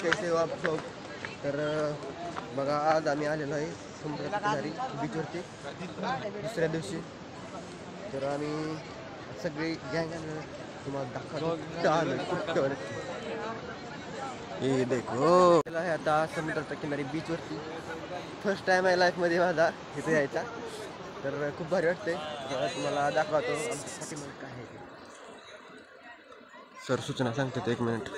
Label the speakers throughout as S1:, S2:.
S1: कैसे हो आप सब? तर बघा आज आम्ही आलेलो आहे समुद्राच्या किनारी बीचवरती दुसऱ्या दिवशी. तर आम्ही सगळी गँग तुम्हाला दाखवतो. हे देखो आहे आता समुद्राच्या किनारी बीचवरती. फर्स्ट टाइम आहे लाईफमध्ये माझा इथे यायचा. तर खूप भारी वाटते. तुम्हाला दाखवतो आमच्या पाठीमध्ये काय आहे. सर सूचना सांगतात 1 मिनिट.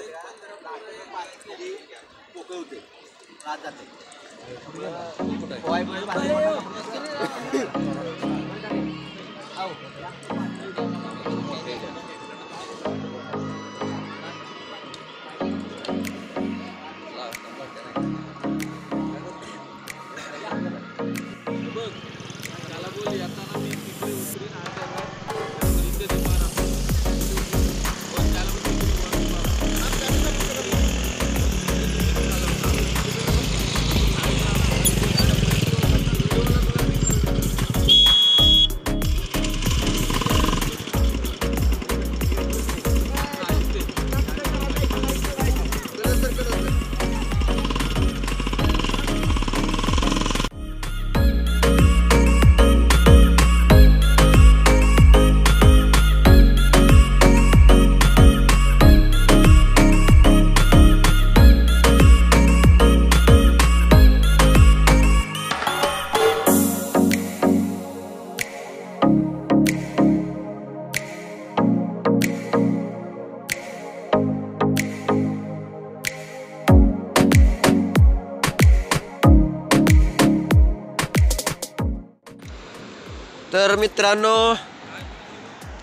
S1: तर मित्रांनो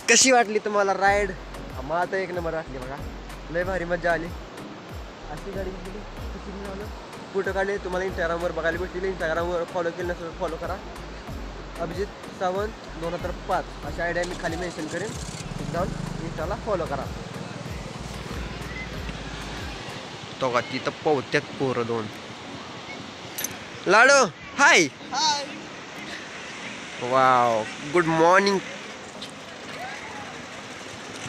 S1: कशी वाटली तुम्हाला राईड? मला तर 1 नंबर वाटली बघा. लय भारी मजा आली. अशी गाडी फोटो काढले तुम्हाला इंस्टाग्रामवर बघायला भेटतील. इंस्टाग्रामवर फॉलो केलं नसेल फॉलो करा. अभिजित सावंत 2005 अशा आयडिया मी खाली मेन्शन करेन. जाऊन इंस्टाला फॉलो करा. तो का तिथं पोहत्यात पोरं 2. लाडो हाय. Wow good morning.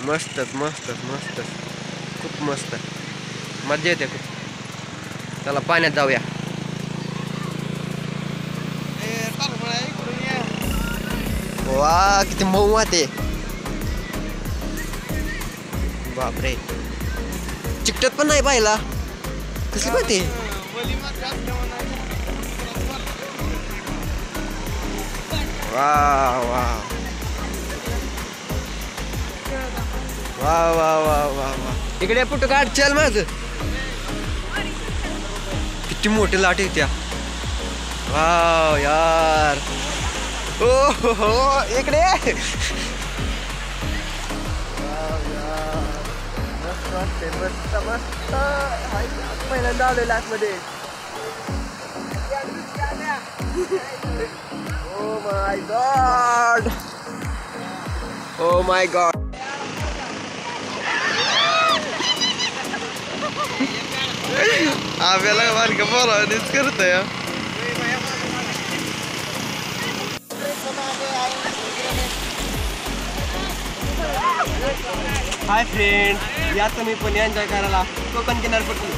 S1: मस्तच मस्तच मस्तच खूप मस्त मजा येते खूप. चला पाण्यात जाऊया. वा किती मऊ वाटे. बापरे चिकटत पण नाही पाहिला. कसली पाहते. वा वा वा वा वा वा वा. इकडे फोटो काढ. चल माझ किती मोठे लाट येत्या. वाव यार. ओ हो इकडे. मस्त वाटते मस्त मस्त. पहिल्यांदा आलोय लाईफमध्ये. Oh my god! Oh my god! आपल्याला बारका बोलावणीच करतोय. हाय फ्रेंड, या तुम्ही पण एन्जॉय करायला कोकण किनारपट्टी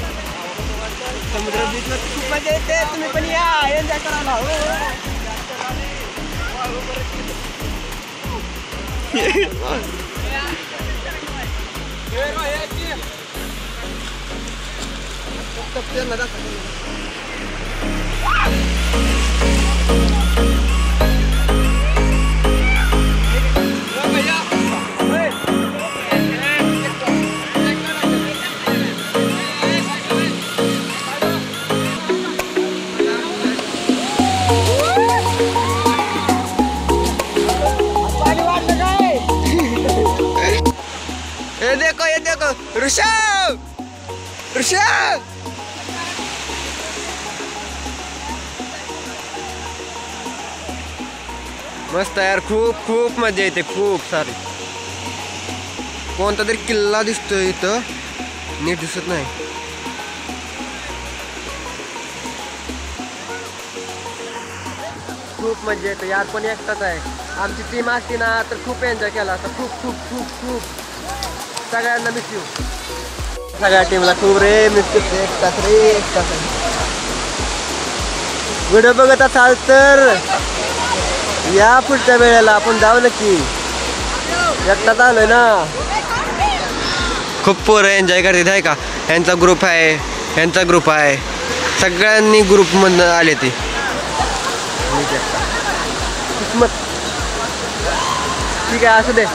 S1: समुद्र बीचवर खूप मजा येते. तुम्ही पण या एन्जॉय करायला. ये देखो ऋषभ ऋषभ. मस्त यार. खूप खूप मजा येते. खूप सारी. कोणता तरी किल्ला दिसतोय इथं. नीट दिसत नाही. खूप मजा येते यार. पण एकटाच आहे. आमची टीम असती ना तर खूप एन्जॉय केला असता. खूप खूप खूप खूप. सगळ्यांना मिस यू. सगळ्या टीमला खूप रे मिस करते. एक तास रे, एक तास. व्हिडिओ बघत असाल तर या पुढच्या वेळेला आपण जाऊ नक्की. एकटाच आलोय ना. खूप पोरं एन्जॉय करतात आहे का. ह्यांचा ग्रुप आहे, ह्यांचा ग्रुप आहे, सगळ्यांनी ग्रुपमधून आले ती. किस्मत. ठीक आहे, असू दे.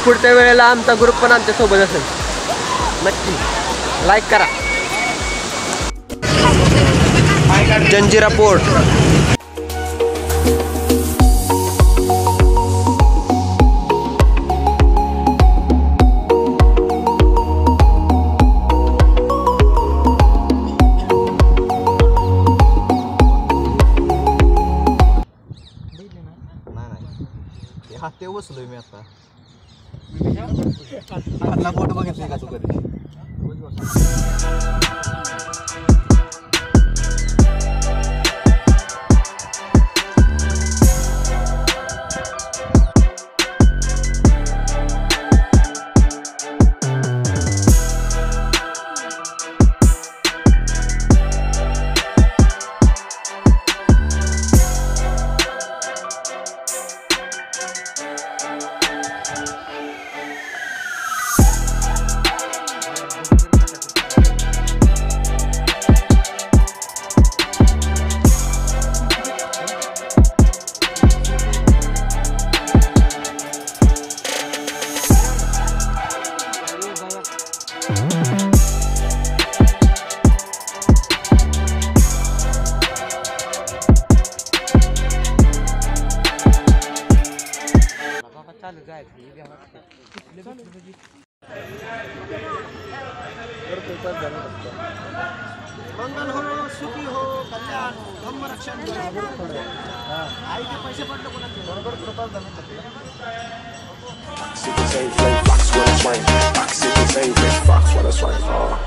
S1: पुढच्या वेळेला आमचा ग्रुप पण आमच्या सोबत असेल नक्की. लाईक करा. जंजिरा पोर्ट.
S2: ते बसलोय मी आता. आतला फोटो बघितले का तू कधी?
S1: मंगल हो, सुखी हो, कल्याण हो, धम्मरक्षण आई के पैसे पडले कोणाचे बरोबर कृपा
S3: Fox, it is a flame, fox, what it's right. Fox, it is a flame, fox, what it's right.